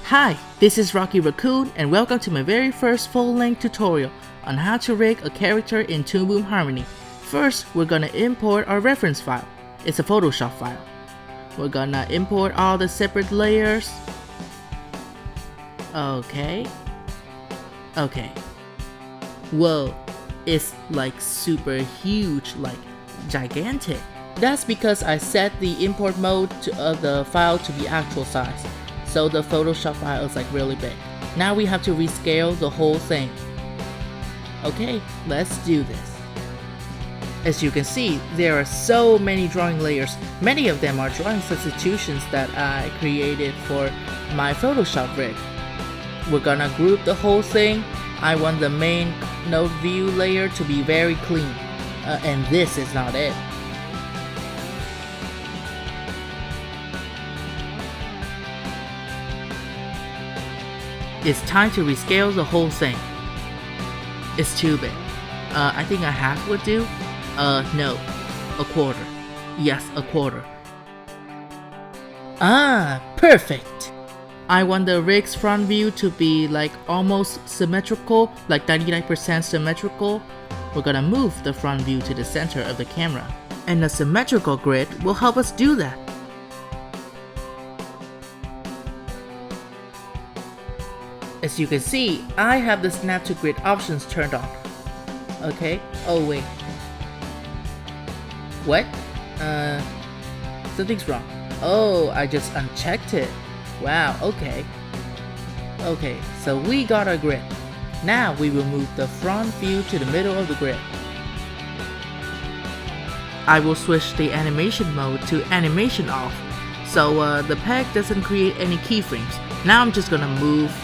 Hi, this is Rocky Raccoon and welcome to my very first full-length tutorial on how to rig a character in Toon Boom Harmony. First, we're gonna import our reference file. It's a Photoshop file. We're gonna import all the separate layers. Okay. Whoa, it's like super huge, like gigantic. That's because I set the import mode of the file to the actual size. So the Photoshop file is like really big. Now we have to rescale the whole thing. Okay, let's do this. As you can see, there are so many drawing layers. Many of them are drawing substitutions that I created for my Photoshop rig. We're gonna group the whole thing. I want the main node view layer to be very clean. And this is not it. It's time to rescale the whole thing. It's too big. I think a half would do. No. A quarter. Yes, a quarter. Ah, perfect! I want the rig's front view to be like almost symmetrical, like 99% symmetrical. We're gonna move the front view to the center of the camera. And a symmetrical grid will help us do that. As you can see, I have the snap to grid options turned on. Okay, oh wait. What? Something's wrong. Oh, I just unchecked it. Wow, okay. Okay, so we got our grid. Now we will move the front view to the middle of the grid. I will switch the animation mode to animation off, so the peg doesn't create any keyframes. Now I'm just gonna move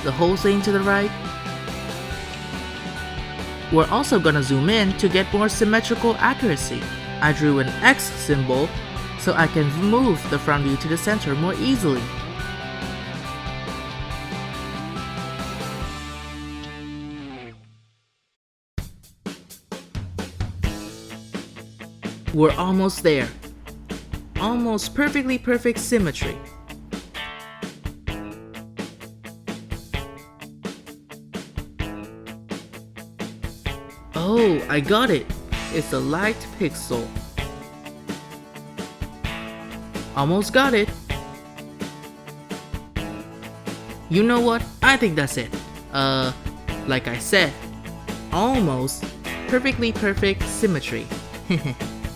the whole thing to the right. We're also gonna zoom in to get more symmetrical accuracy. I drew an X symbol so I can move the front view to the center more easily. We're almost there. Almost perfectly perfect symmetry. Oh, I got it! It's a light pixel. Almost got it. You know what? I think that's it. Like I said, almost perfectly perfect symmetry.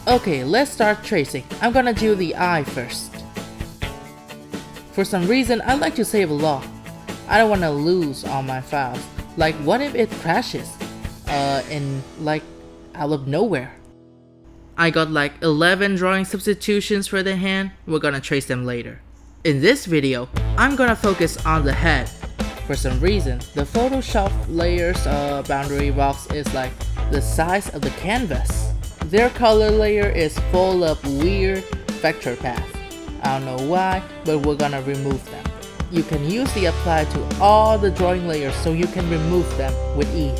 Okay, let's start tracing. I'm gonna do the eye first. For some reason, I like to save a lot. I don't wanna lose all my files. Like, what if it crashes? And like out of nowhere. I got like 11 drawing substitutions for the hand. We're gonna trace them later. In this video, I'm gonna focus on the head. For some reason, the Photoshop layers boundary box is like the size of the canvas. Their color layer is full of weird vector paths. I don't know why, but we're gonna remove them. You can use the apply to all the drawing layers so you can remove them with ease.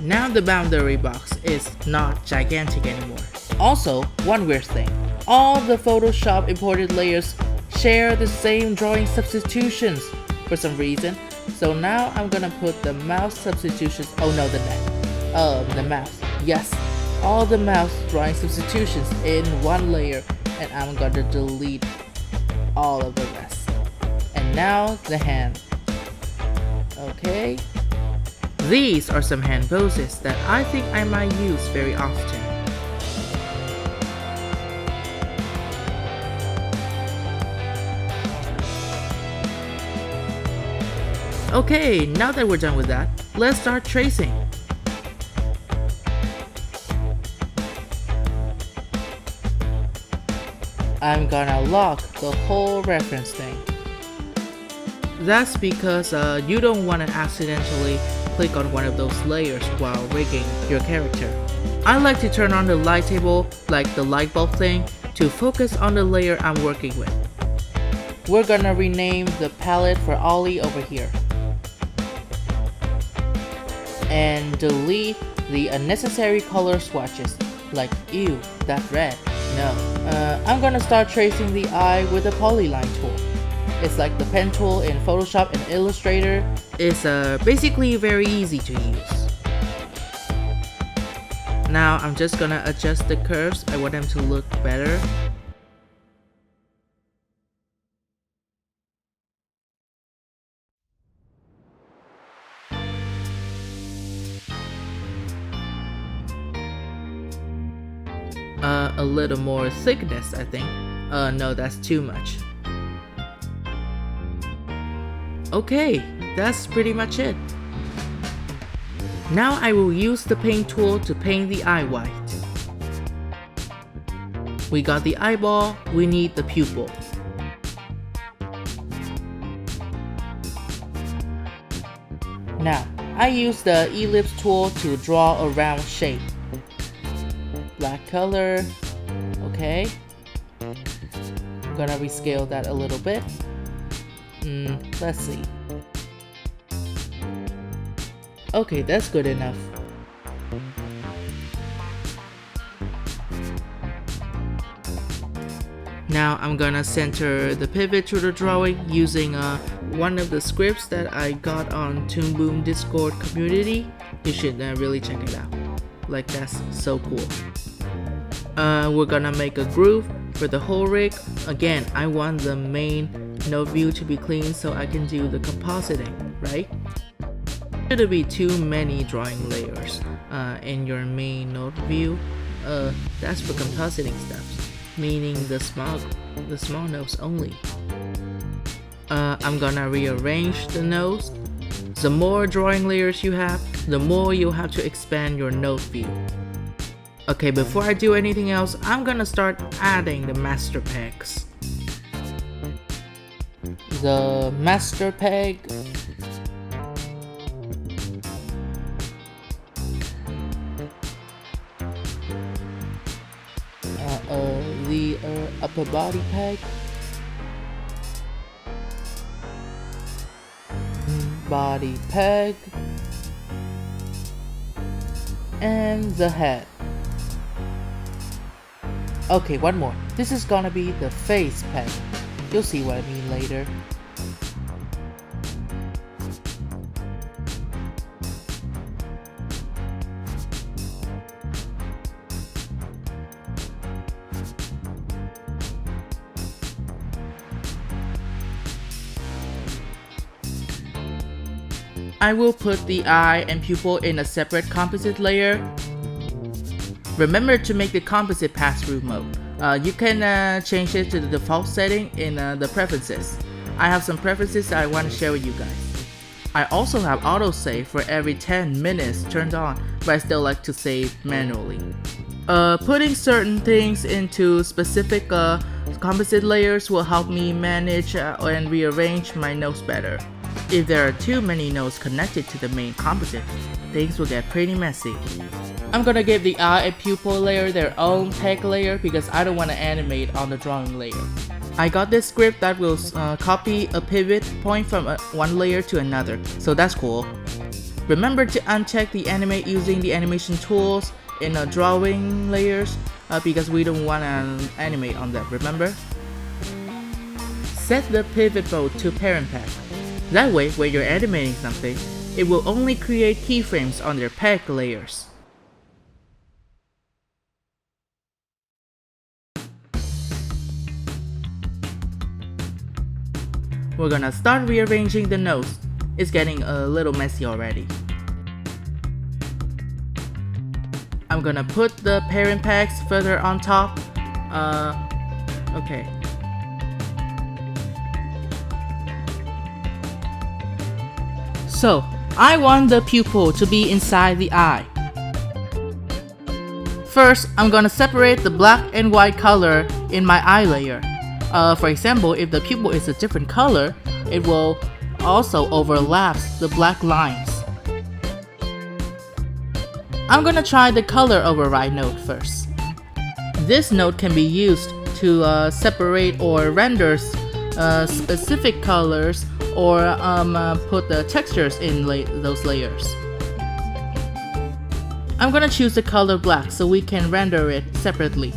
Now the boundary box is not gigantic anymore. Also, one weird thing. All the Photoshop imported layers share the same drawing substitutions for some reason. So now I'm gonna put the mouse substitutions, oh no, the neck. The mouse. Yes, all the mouse drawing substitutions in one layer, and I'm gonna delete all of the rest. And now the hand. Okay. These are some hand poses that I think I might use very often. Okay, now that we're done with that, let's start tracing. I'm gonna lock the whole reference thing. That's because you don't want to accidentally click on one of those layers while rigging your character. I like to turn on the light table, like the light bulb thing, to focus on the layer I'm working with. We're gonna rename the palette for Ollie over here. And delete the unnecessary color swatches, like ew, that red. No. I'm gonna start tracing the eye with the polyline tool. It's like the pen tool in Photoshop and Illustrator. It's basically very easy to use. Now I'm just gonna adjust the curves. I want them to look better. A little more thickness, I think. No, that's too much. Okay, that's pretty much it. Now I will use the paint tool to paint the eye white. We got the eyeball, we need the pupil. Now, I use the ellipse tool to draw a round shape. Black color, okay. I'm gonna rescale that a little bit. Let's see. Okay, that's good enough. Now I'm gonna center the pivot to the drawing using one of the scripts that I got on Toon Boom Discord community. You should really check it out. Like, that's so cool. We're gonna make a groove for the whole rig. Again, I want the main node view to be clean so I can do the compositing, right? Shouldn't be too many drawing layers in your main node view. That's for compositing stuff, meaning the small nodes only. I'm gonna rearrange the nodes. The more drawing layers you have, the more you'll have to expand your node view. Okay, before I do anything else, I'm gonna start adding the master pegs. The master peg . The upper body peg. Body peg. And the head. Okay, one more. This is gonna be the face peg. You'll see what I mean later. I will put the eye and pupil in a separate composite layer. Remember to make the composite pass-through mode. You can change it to the default setting in the preferences. I have some preferences that I want to share with you guys. I also have autosave for every 10 minutes turned on, but I still like to save manually. Putting certain things into specific composite layers will help me manage and rearrange my nodes better. If there are too many nodes connected to the main composite, things will get pretty messy. I'm gonna give the eye and pupil layer their own peg layer because I don't want to animate on the drawing layer. I got this script that will copy a pivot point from one layer to another, so that's cool. Remember to uncheck the animate using the animation tools in drawing layers because we don't want to animate on that, remember? Set the pivot mode to parent peg. That way, when you're animating something, it will only create keyframes on their peg layers. We're gonna start rearranging the nodes. It's getting a little messy already. I'm gonna put the parent pegs further on top. Okay. So, I want the pupil to be inside the eye. First, I'm gonna separate the black and white color in my eye layer. For example, if the pupil is a different color, it will also overlap the black lines. I'm gonna try the color override node first. This node can be used to separate or render specific colors or put the textures in those layers. I'm gonna choose the color black so we can render it separately.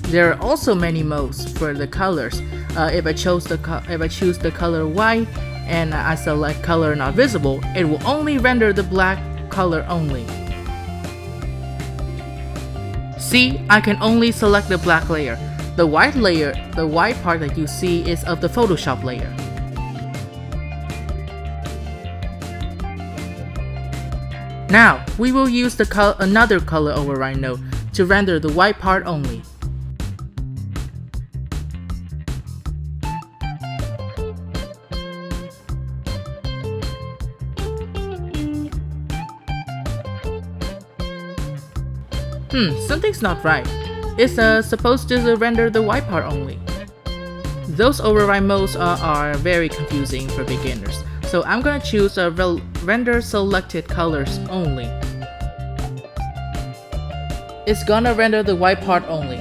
There are also many modes for the colors. If I choose the color white and I select color not visible, it will only render the black color only. See, I can only select the black layer. The white part that you see is of the Photoshop layer. Now, we will use another color override node to render the white part only. Something's not right. It's supposed to render the white part only. Those override modes are very confusing for beginners, so I'm gonna choose render selected colors only. It's gonna render the white part only.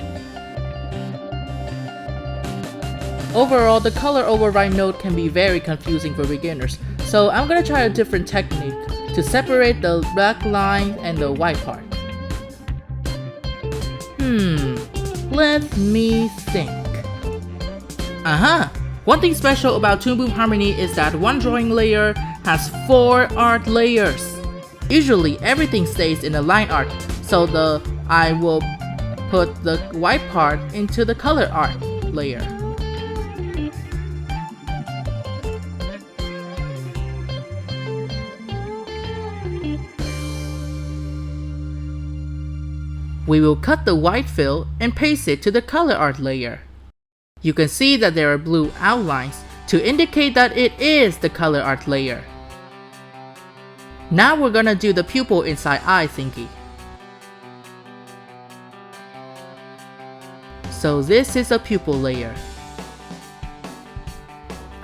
Overall, the color override node can be very confusing for beginners, so I'm gonna try a different technique to separate the black line and the white part. Let me think. One thing special about Toon Boom Harmony is that one drawing layer has 4 art layers. Usually everything stays in the line art, so I will put the white part into the color art layer. We will cut the white fill and paste it to the color art layer. You can see that there are blue outlines to indicate that it is the color art layer. Now we're gonna do the pupil inside eye thingy. So this is a pupil layer.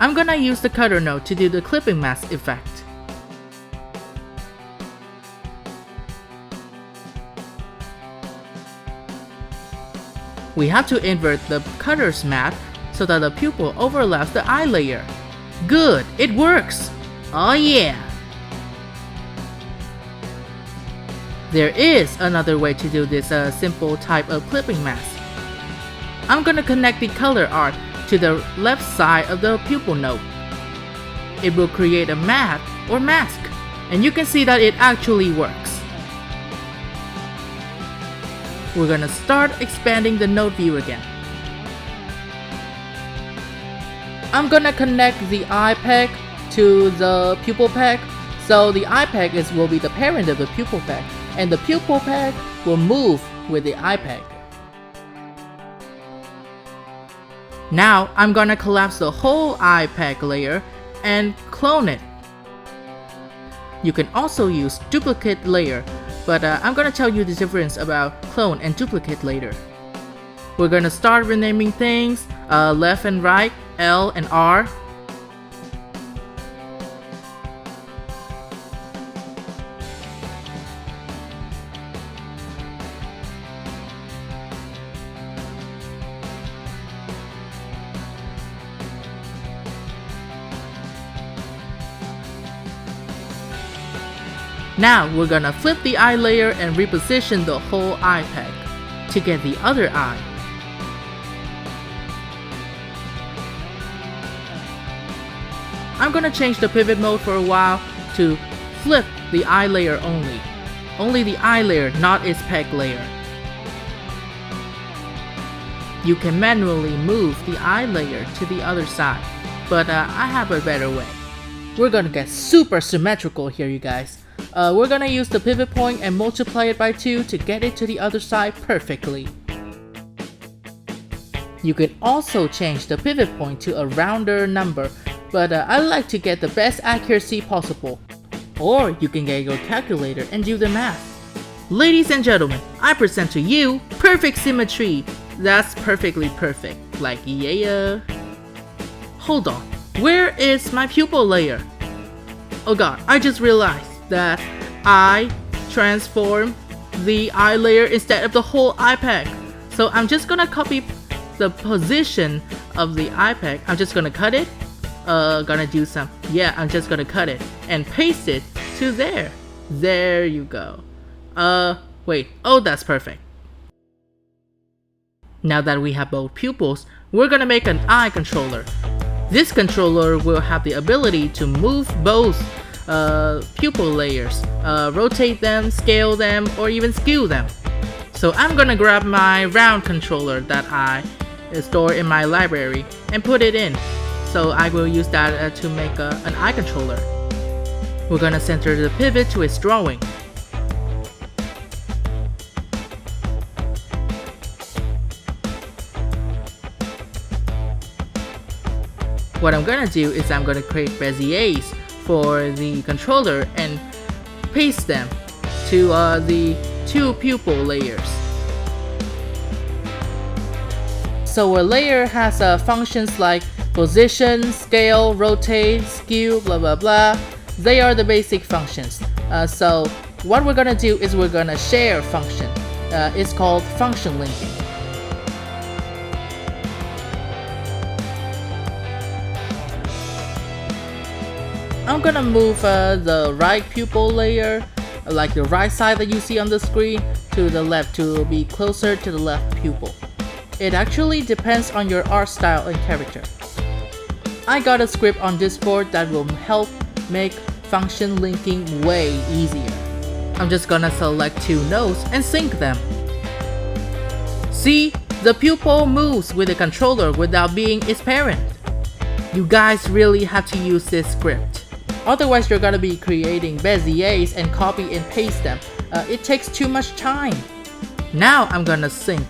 I'm gonna use the cutter node to do the clipping mask effect. We have to invert the cutter's math so that the pupil overlaps the eye layer. Good, it works! Oh yeah! There is another way to do this simple type of clipping mask. I'm gonna connect the color art to the left side of the pupil node. It will create a math or mask, and you can see that it actually works. We're gonna start expanding the node view again. I'm gonna connect the eye peg to the pupil peg, so the eye peg will be the parent of the pupil peg, and the pupil peg will move with the eye peg. Now I'm gonna collapse the whole eye peg layer and clone it. You can also use duplicate layer, but I'm gonna tell you the difference about clone and duplicate later. We're gonna start renaming things, left and right, L and R. Now we're gonna flip the eye layer and reposition the whole eye peg to get the other eye. I'm gonna change the pivot mode for a while to flip the eye layer only. Only the eye layer, not its peg layer. You can manually move the eye layer to the other side, but I have a better way. We're gonna get super symmetrical here, you guys. We're gonna use the pivot point and multiply it by 2 to get it to the other side perfectly. You can also change the pivot point to a rounder number, but I like to get the best accuracy possible. Or you can get your calculator and do the math. Ladies and gentlemen, I present to you perfect symmetry. That's perfectly perfect, like yeah. Hold on, where is my pupil layer? Oh god, I just realized that I transformed the eye layer instead of the whole eye peg. So I'm just gonna copy the position of the eye peg. I'm just gonna cut it. I'm just gonna cut it and paste it to there. There you go. Wait, oh, that's perfect. Now that we have both pupils, we're gonna make an eye controller. This controller will have the ability to move both pupil layers, rotate them, scale them, or even skew them. So I'm gonna grab my round controller that I store in my library and put it in. So I will use that to make an eye controller. We're gonna center the pivot to its drawing. What I'm gonna do is I'm gonna create beziers for the controller and paste them to the two pupil layers. So a layer has functions like position, scale, rotate, skew, blah blah blah. They are the basic functions. So what we're gonna do is we're gonna share function. It's called function linking. I'm gonna move the right pupil layer, like the right side that you see on the screen, to the left to be closer to the left pupil. It actually depends on your art style and character. I got a script on Discord that will help make function linking way easier. I'm just gonna select two nodes and sync them. See, the pupil moves with the controller without being its parent. You guys really have to use this script. Otherwise, you're gonna be creating beziers and copy and paste them. It takes too much time. Now I'm gonna sync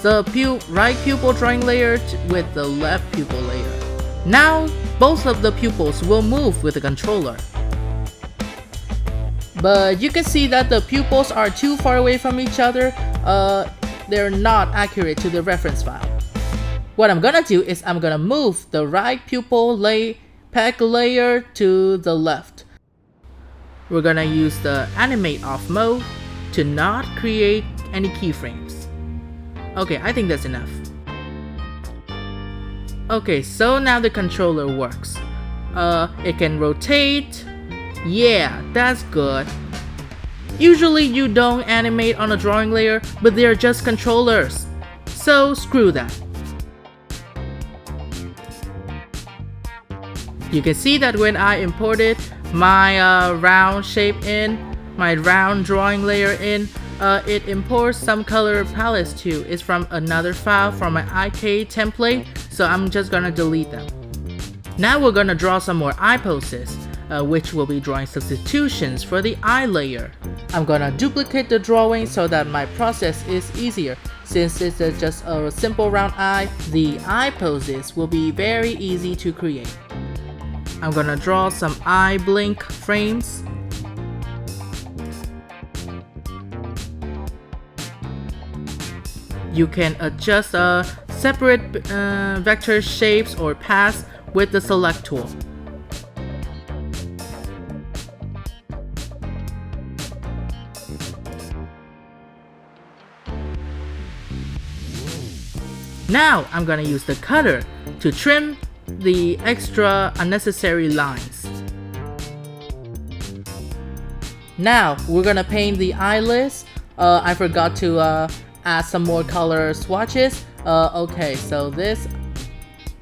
the right pupil drawing layer with the left pupil layer. Now both of the pupils will move with the controller. But you can see that the pupils are too far away from each other. They're not accurate to the reference file. What I'm gonna do is I'm gonna move the right pupil peg layer to the left. We're gonna use the animate off mode to not create any keyframes. Okay, I think that's enough. Okay, so now the controller works. It can rotate. Yeah, that's good. Usually you don't animate on a drawing layer, but they're just controllers. So screw that. You can see that when I imported my round shape in, my round drawing layer in, it imports some color palettes too. It's from another file from my IK template, so I'm just gonna delete them. Now we're gonna draw some more eye poses, which will be drawing substitutions for the eye layer. I'm gonna duplicate the drawing so that my process is easier. Since it's just a simple round eye, the eye poses will be very easy to create. I'm gonna draw some eye blink frames. You can adjust separate vector shapes or paths with the select tool. Now I'm gonna use the cutter to trim the extra unnecessary lines. Now we're gonna paint the eyelids. I forgot to add some more color swatches. Okay, so this,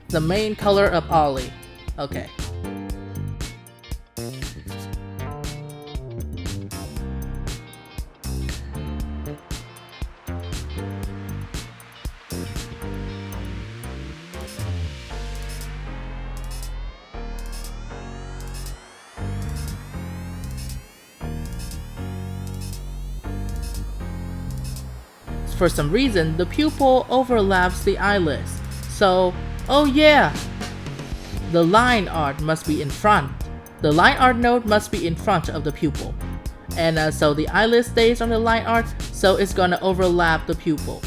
the main color of Ollie. Okay. For some reason, the pupil overlaps the eyelids. So, oh yeah! The line art must be in front. The line art node must be in front of the pupil. And so the eyelid stays on the line art, so it's gonna overlap the pupil.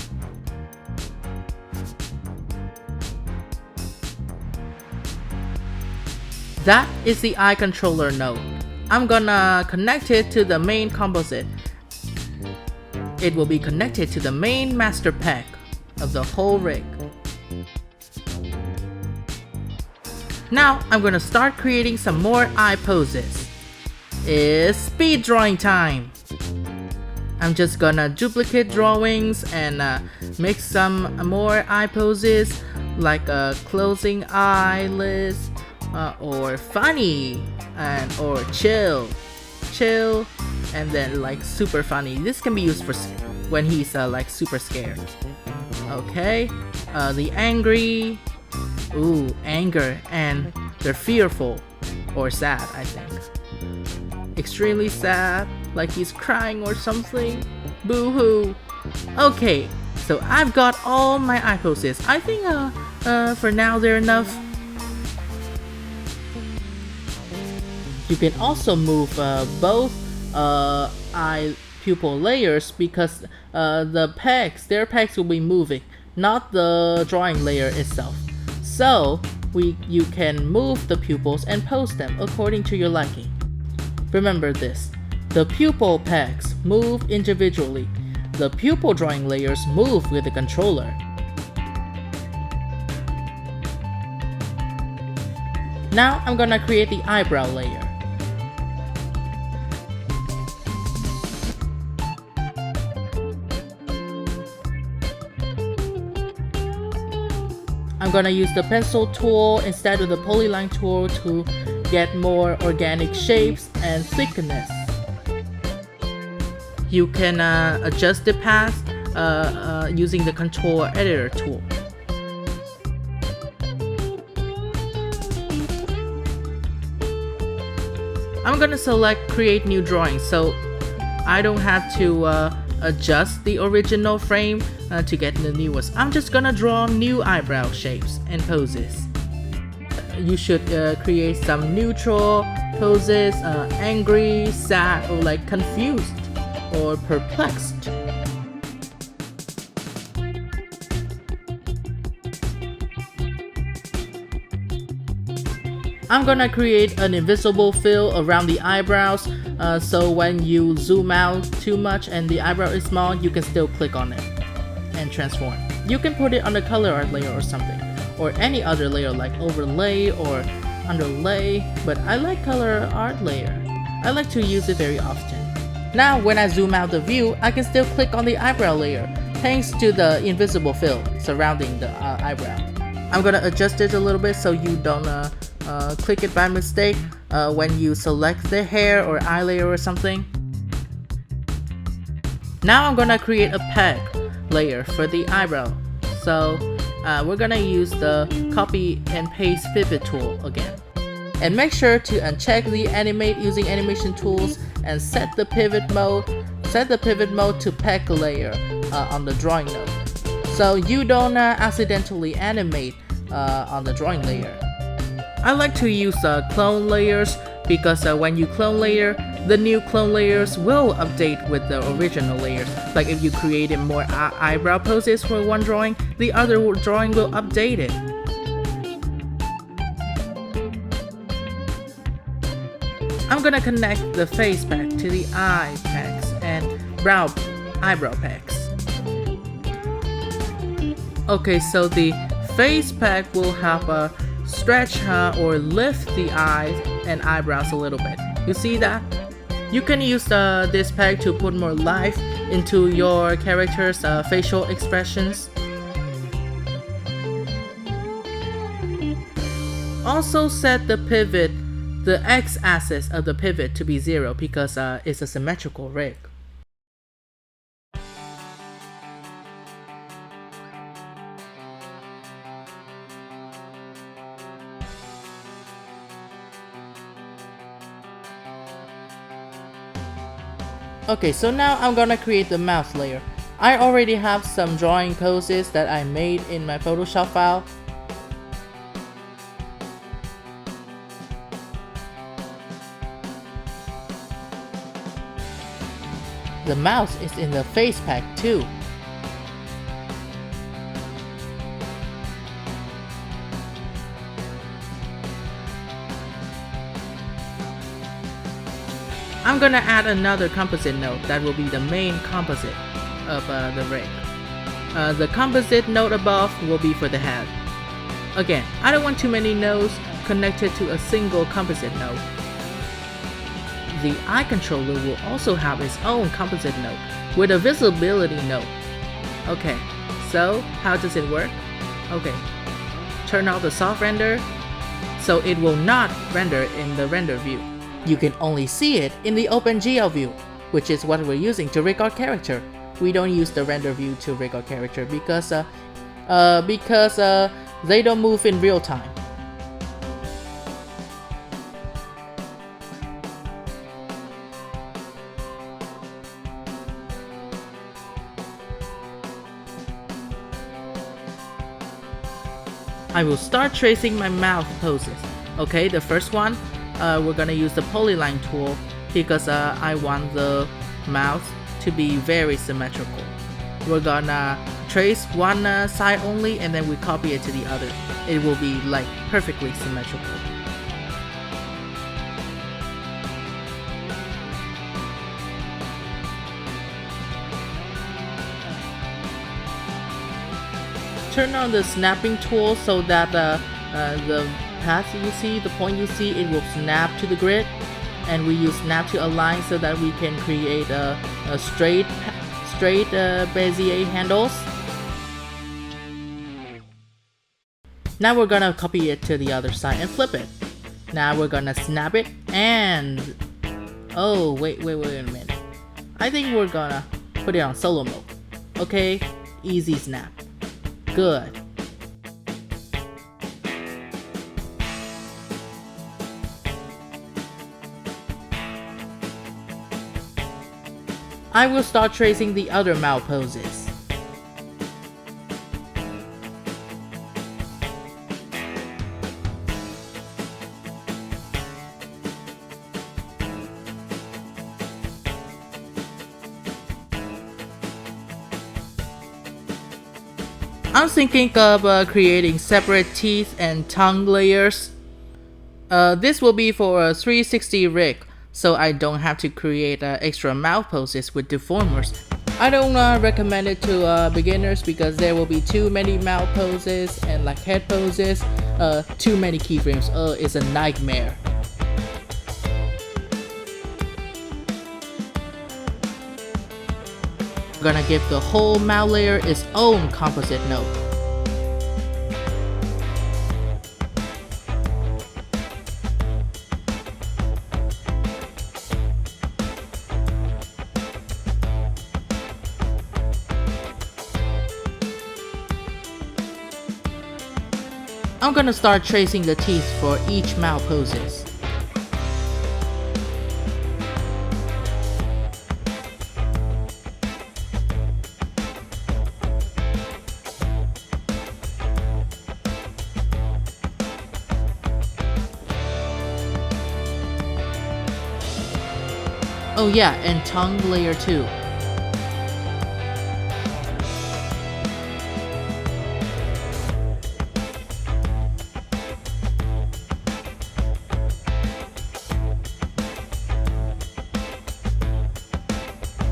That is the eye controller node. I'm gonna connect it to the main composite. It will be connected to the main master peg of the whole rig. Now I'm gonna start creating some more eye poses. It's speed drawing time! I'm just gonna duplicate drawings and make some more eye poses like a closing eyelids or funny and or chill, and then like super funny. This can be used for when he's like super scared. Okay, the angry, anger, and they're fearful or sad, I think. Extremely sad, like he's crying or something. Boo-hoo. Okay, so I've got all my eye poses. I think for now they're enough. You can also move both eye pupil layers because their pegs will be moving, not the drawing layer itself. So you can move the pupils and pose them according to your liking. Remember this, the pupil pegs move individually. The pupil drawing layers move with the controller. Now I'm gonna create the eyebrow layer. I'm gonna use the pencil tool instead of the polyline tool to get more organic shapes and thickness. You can adjust the path using the contour editor tool. I'm gonna select create new drawing so I don't have to adjust the original frame to get the new ones. I'm just gonna draw new eyebrow shapes and poses. You should create some neutral poses, angry, sad, or like confused or perplexed. I'm gonna create an invisible fill around the eyebrows so when you zoom out too much and the eyebrow is small, you can still click on it and transform. You can put it on the color art layer or something, or any other layer like overlay or underlay, but I like color art layer. I like to use it very often. Now when I zoom out the view, I can still click on the eyebrow layer thanks to the invisible fill surrounding the eyebrow. I'm gonna adjust it a little bit so you don't click it by mistake when you select the hair or eye layer or something. Now I'm gonna create a peg layer for the eyebrow. So we're gonna use the copy and paste pivot tool again. And make sure to uncheck the animate using animation tools and set the pivot mode to peg layer on the drawing node. So you don't accidentally animate on the drawing layer. I like to use clone layers because when you clone layer, the new clone layers will update with the original layers. Like if you created more eyebrow poses for one drawing, the other drawing will update it. I'm gonna connect the face pack to the eye pegs and eyebrow pegs. Okay, so the face pack will help stretch or lift the eyes and eyebrows a little bit. You see that? You can use this pack to put more life into your character's facial expressions. Also set the pivot, the x-axis of the pivot to be 0 because it's a symmetrical rig. Okay, so now I'm gonna create the mouth layer. I already have some drawing poses that I made in my Photoshop file. The mouth is in the face pack too. I'm gonna add another composite node that will be the main composite of the rig. The composite node above will be for the head. Again, I don't want too many nodes connected to a single composite node. The eye controller will also have its own composite node with a visibility node. Okay, so how does it work? Okay, turn off the soft render, so it will not render in the render view. You can only see it in the OpenGL view, which is what we're using to rig our character. We don't use the render view to rig our character because they don't move in real time. I will start tracing my mouth poses. Okay, the first one, we're gonna use the polyline tool because I want the mouth to be very symmetrical. We're gonna trace one side only and then we copy it to the other. It will be like perfectly symmetrical. Turn on the snapping tool so that the path you see, the point you see, it will snap to the grid. And we use snap to align so that we can create a straight Bezier handles. Now we're gonna copy it to the other side and flip it. Now we're gonna snap it and... Oh, wait a minute. I think we're gonna put it on solo mode. Okay, easy snap. Good. I will start tracing the other mouth poses. I'm thinking of creating separate teeth and tongue layers. This will be for a 360 rig, so I don't have to create extra mouth poses with deformers. I don't recommend it to beginners because there will be too many mouth poses and like head poses, too many keyframes. It's a nightmare. We're gonna give the whole mouth layer its own composite node. I'm gonna start tracing the teeth for each mouth poses. Oh yeah, and tongue layer too.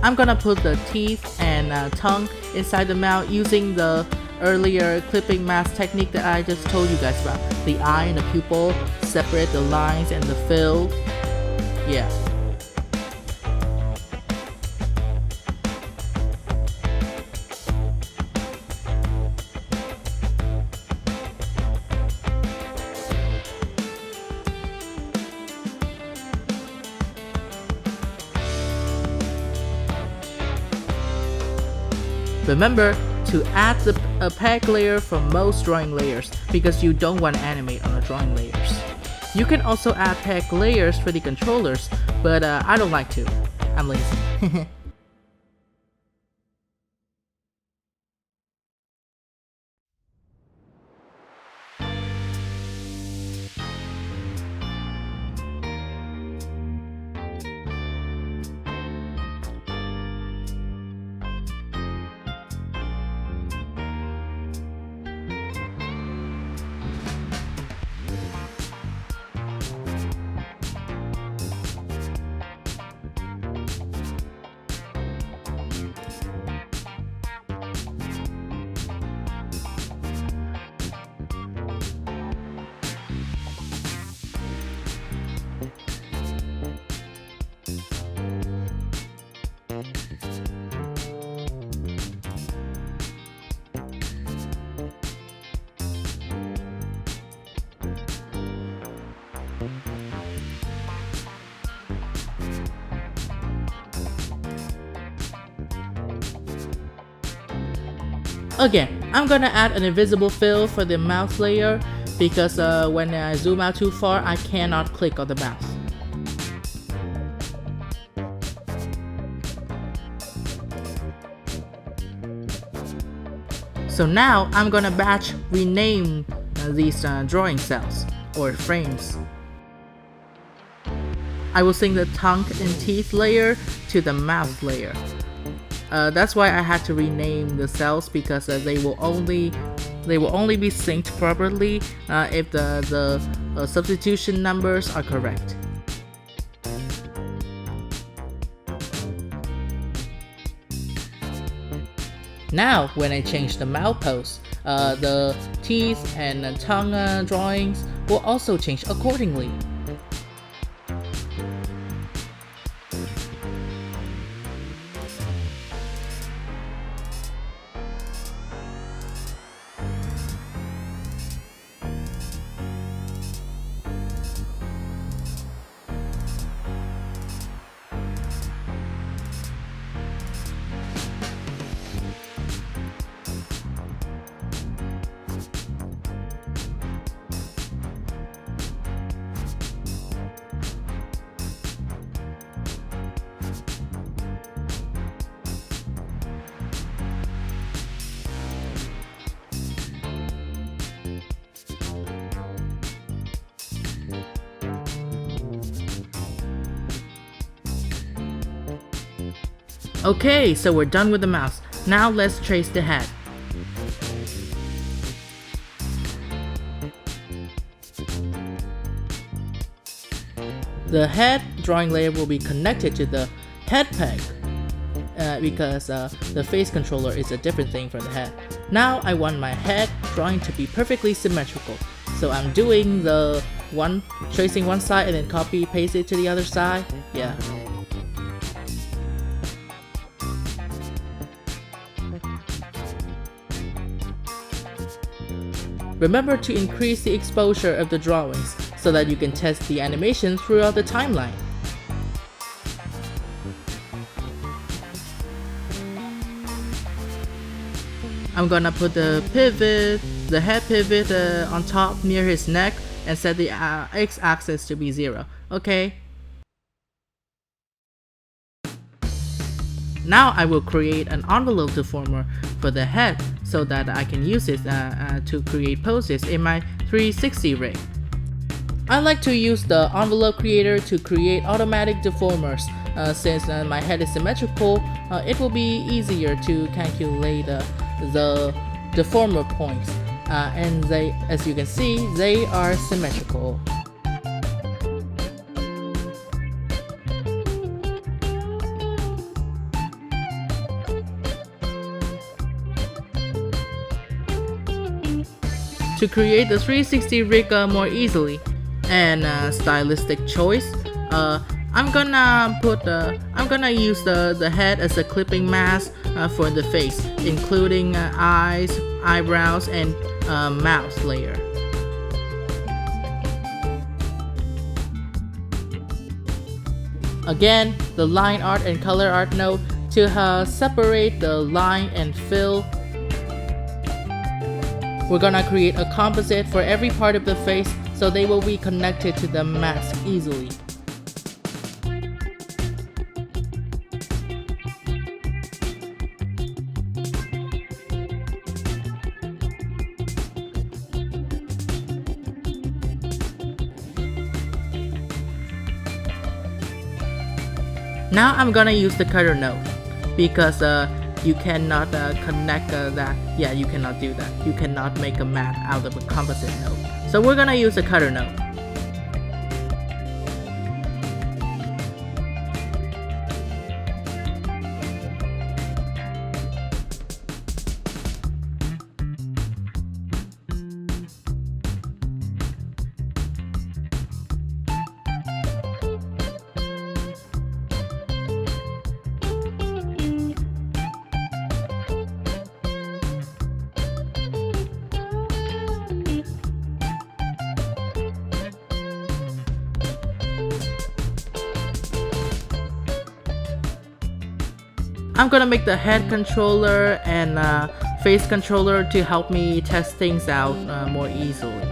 I'm gonna put the teeth and tongue inside the mouth using the earlier clipping mask technique that I just told you guys about. The eye and the pupil, separate the lines and the fill. Yeah. Remember to add a pack layer for most drawing layers because you don't want to animate on the drawing layers. You can also add pack layers for the controllers, but I don't like to. I'm lazy. Again, I'm gonna add an invisible fill for the mouth layer because when I zoom out too far, I cannot click on the mouth. So now I'm gonna batch rename these drawing cells or frames. I will sync the tongue and teeth layer to the mouth layer. That's why I had to rename the cells because they will only be synced properly if the substitution numbers are correct. Now, when I change the mouth pose, the teeth and tongue drawings will also change accordingly. Okay, so we're done with the mouth. Now let's trace the head. The head drawing layer will be connected to the head peg because the face controller is a different thing from the head. Now I want my head drawing to be perfectly symmetrical. So I'm doing tracing one side and then copy paste it to the other side. Yeah. Remember to increase the exposure of the drawings so that you can test the animation throughout the timeline. I'm gonna put the head pivot on top near his neck and set the x-axis to be 0. Okay. Now I will create an envelope deformer for the head so that I can use it to create poses in my 360 rig. I like to use the envelope creator to create automatic deformers. Since my head is symmetrical, it will be easier to calculate the deformer points. And they, as you can see, they are symmetrical. To create the 360 rig more easily and stylistic choice, I'm gonna use the head as a clipping mask for the face, including eyes, eyebrows, and mouth layer. Again, the line art and color art node to separate the line and fill. We're gonna create a composite for every part of the face so they will be connected to the mask easily. Now I'm gonna use the cutter node because you cannot connect that. Yeah, you cannot do that. You cannot make a matte out of a composite node. So we're gonna use a cutter node. I'm gonna make the head controller and face controller to help me test things out more easily.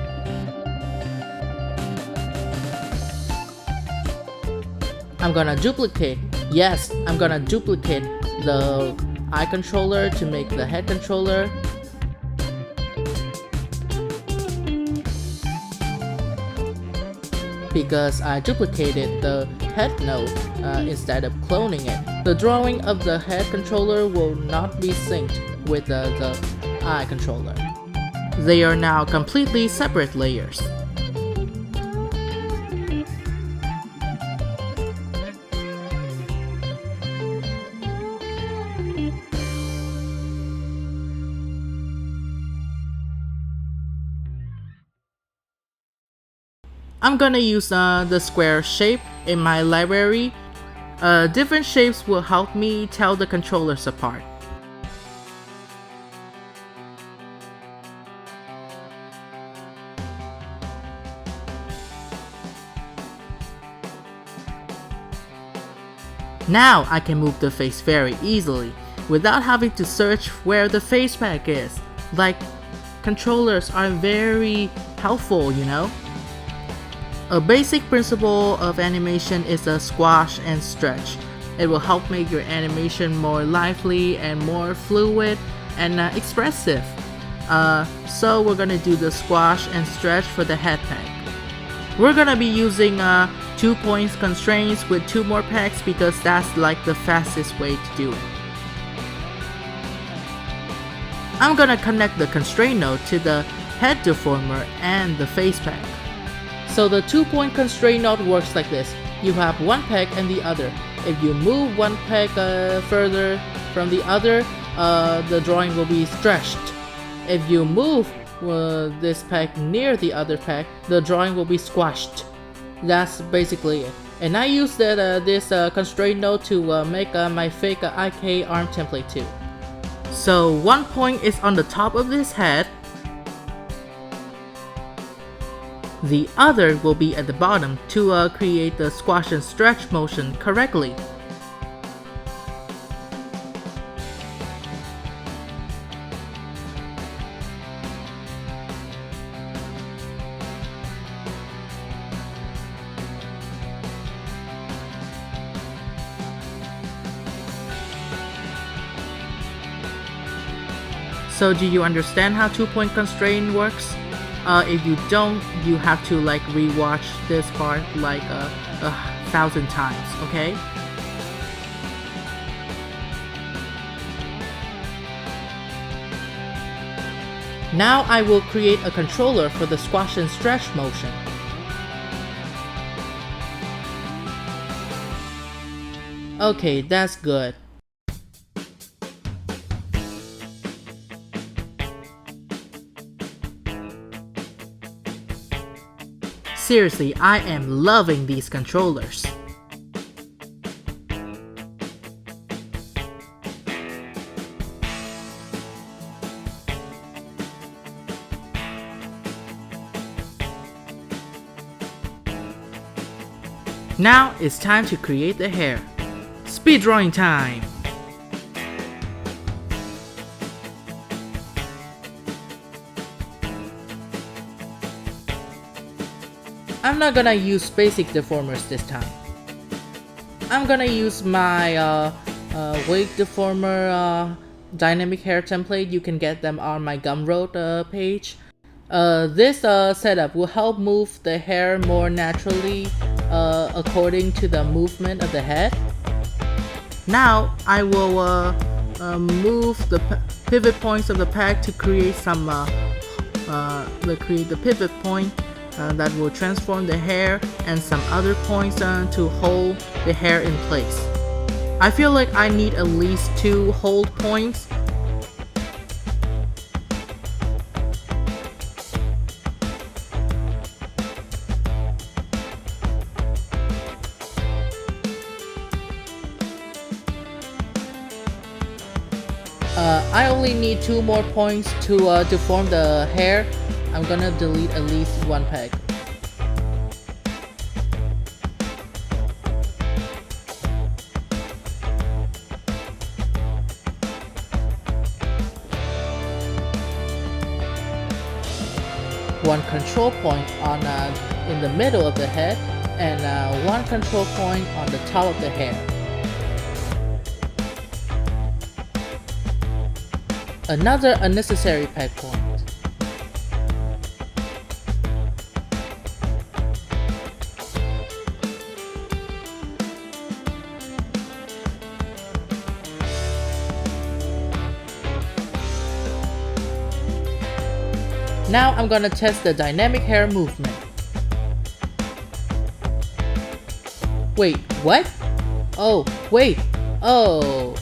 I'm gonna duplicate, yes, I'm gonna duplicate the eye controller to make the head controller. Because I duplicated the head node instead of cloning it. The drawing of the head controller will not be synced with the eye controller. They are now completely separate layers. I'm gonna use the square shape in my library. Different shapes will help me tell the controllers apart. Now I can move the face very easily without having to search where the face pack is. Like, controllers are very helpful, you know? A basic principle of animation is a squash and stretch. It will help make your animation more lively and more fluid and expressive. So we're gonna do the squash and stretch for the head pack. We're gonna be using 2 points constraints with 2 more packs because that's like the fastest way to do it. I'm gonna connect the constraint node to the head deformer and the face pack. So the 2-point constraint node works like this. You have one peg and the other. If you move one peg further from the other, the drawing will be stretched. If you move this peg near the other peg, the drawing will be squashed. That's basically it. And I use this constraint node to make my fake IK arm template too. So 1 point is on the top of this head. The other will be at the bottom to create the squash and stretch motion correctly. So do you understand how 2-point constraint works? If you don't, you have to like rewatch this part like 1,000 times, okay? Now I will create a controller for the squash and stretch motion. Okay, that's good. Seriously, I am loving these controllers. Now it's time to create the hair. Speed drawing time! I'm not gonna use basic deformers this time. I'm gonna use my wig deformer dynamic hair template. You can get them on my Gumroad page. This setup will help move the hair more naturally according to the movement of the head. Now I will move the pivot points of the pack to create some create the pivot point that will transform the hair and some other points to hold the hair in place. I feel like I need at least 2 hold points. I only need 2 more points to deform the hair. I'm gonna delete at least 1 peg. one control point on in the middle of the head and one control point on the top of the hair. Another unnecessary peg point. Now I'm gonna test the dynamic hair movement. Wait, what? Oh, wait. Oh,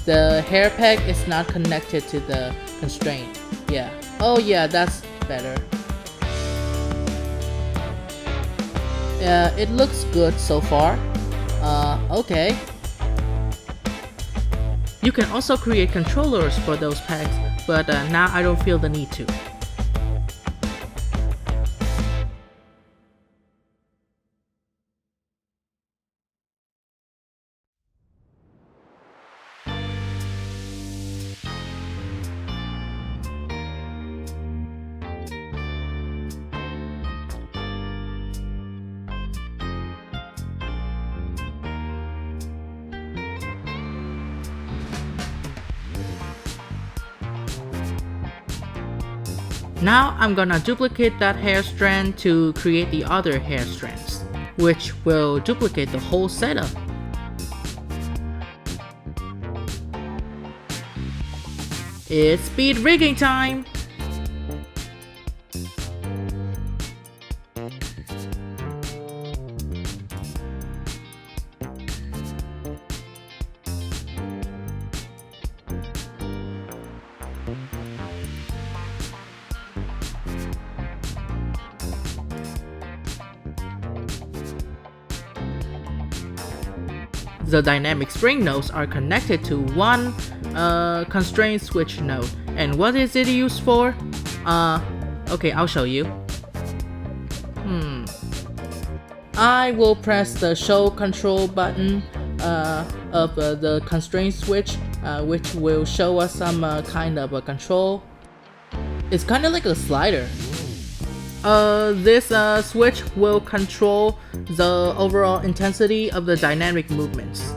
the hair peg is not connected to the constraint. Yeah. Oh yeah, that's better. It looks good so far. Okay. You can also create controllers for those pegs, but now I don't feel the need to. Now I'm gonna duplicate that hair strand to create the other hair strands, which will duplicate the whole setup. It's speed rigging time! The dynamic spring nodes are connected to one constraint switch node. And what is it used for? Okay, I'll show you. I will press the show control button of the constraint switch, which will show us some kind of a control. It's kind of like a slider. This switch will control the overall intensity of the dynamic movements.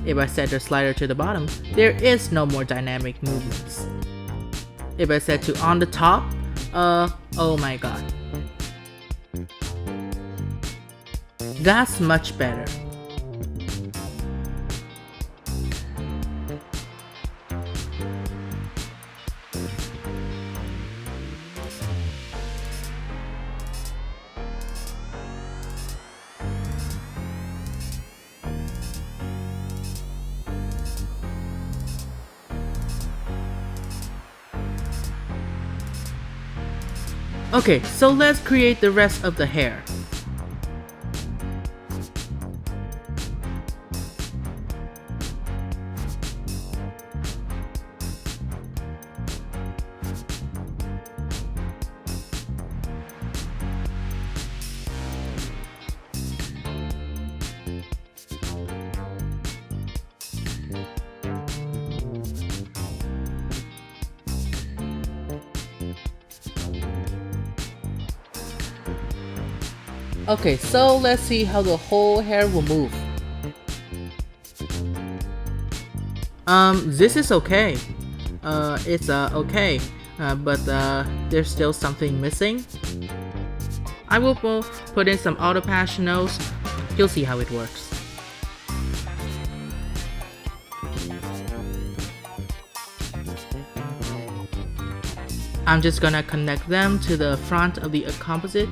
If I set the slider to the bottom, there is no more dynamic movements. If I set to on the top, oh my god. That's much better. Okay, so let's create the rest of the hair. Okay, so let's see how the whole hair will move. This is okay. It's okay, but there's still something missing. I will put in some auto patch nodes. You'll see how it works. I'm just gonna connect them to the front of the composite.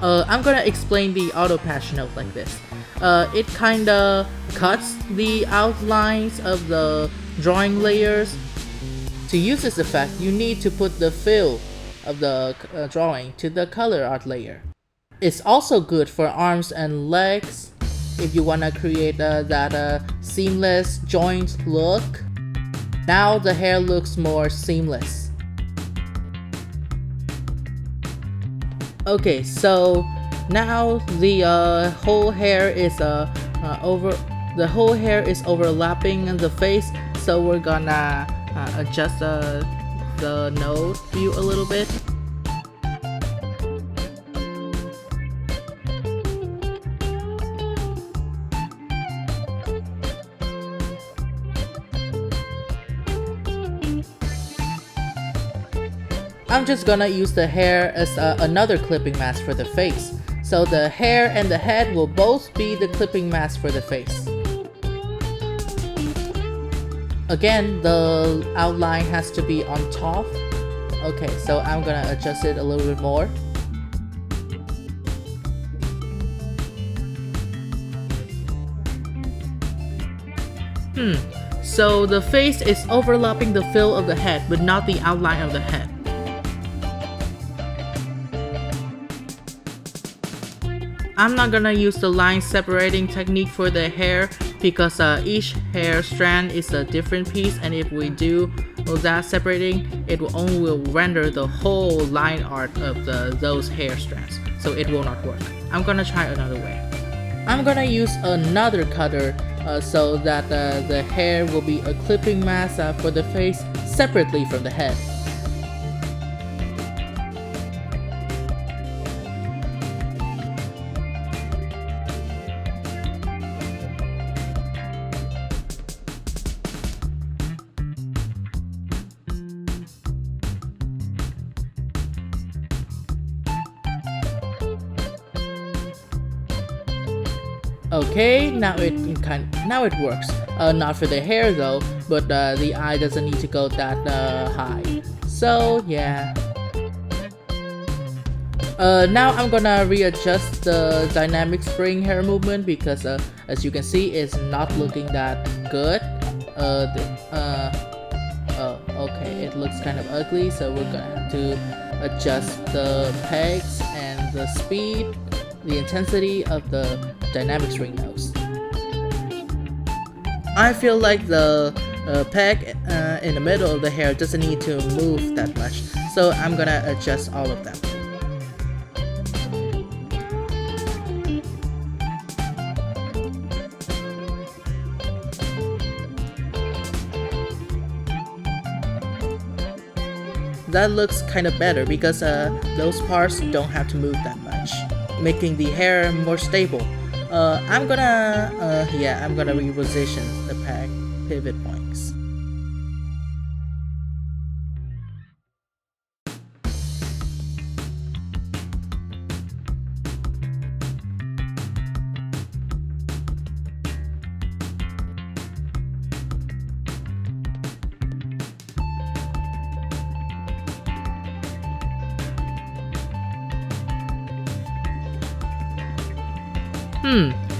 I'm gonna explain the auto patch node like this. It kinda cuts the outlines of the drawing layers. To use this effect, you need to put the fill of the drawing to the color art layer. It's also good for arms and legs if you wanna create that seamless joint look. Now the hair looks more seamless. Okay, so Now the whole hair is overlapping the face, so we're gonna adjust the nose view a little bit. I'm just gonna use the hair as another clipping mask for the face. So the hair and the head will both be the clipping mask for the face. Again, the outline has to be on top. Okay, so I'm gonna adjust it a little bit more. So the face is overlapping the fill of the head, but not the outline of the head. I'm not gonna use the line separating technique for the hair because each hair strand is a different piece, and if we do that separating, it will render the whole line art of those hair strands, so it will not work. I'm gonna try another way. I'm gonna use another cutter so that the hair will be a clipping mask for the face separately from the head. Okay, now it works. Not for the hair though, but the eye doesn't need to go that high. So yeah. Now I'm gonna readjust the dynamic spring hair movement because as you can see, it's not looking that good. Okay, it looks kind of ugly, so we're gonna have to adjust the pegs and the speed, the intensity of the dynamic spring nose. I feel like the peg in the middle of the hair doesn't need to move that much, so I'm gonna adjust all of them. That looks kind of better because those parts don't have to move that much, making the hair more stable. I'm gonna reposition the peg pivot points.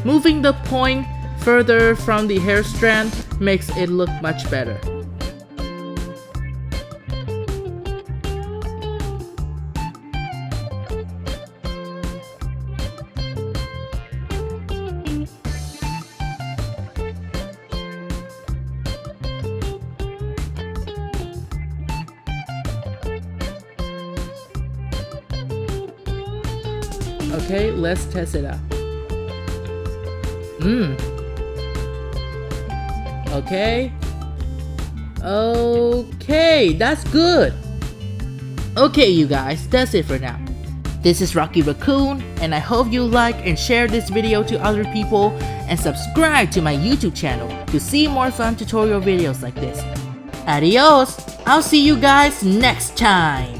Moving the point further from the hair strand makes it look much better. Okay, let's test it out. Okay, that's good. Okay, you guys, that's it for now. This is Rocky Raccoon, and I hope you like and share this video to other people, and subscribe to my YouTube channel to see more fun tutorial videos like this. Adios! I'll see you guys next time!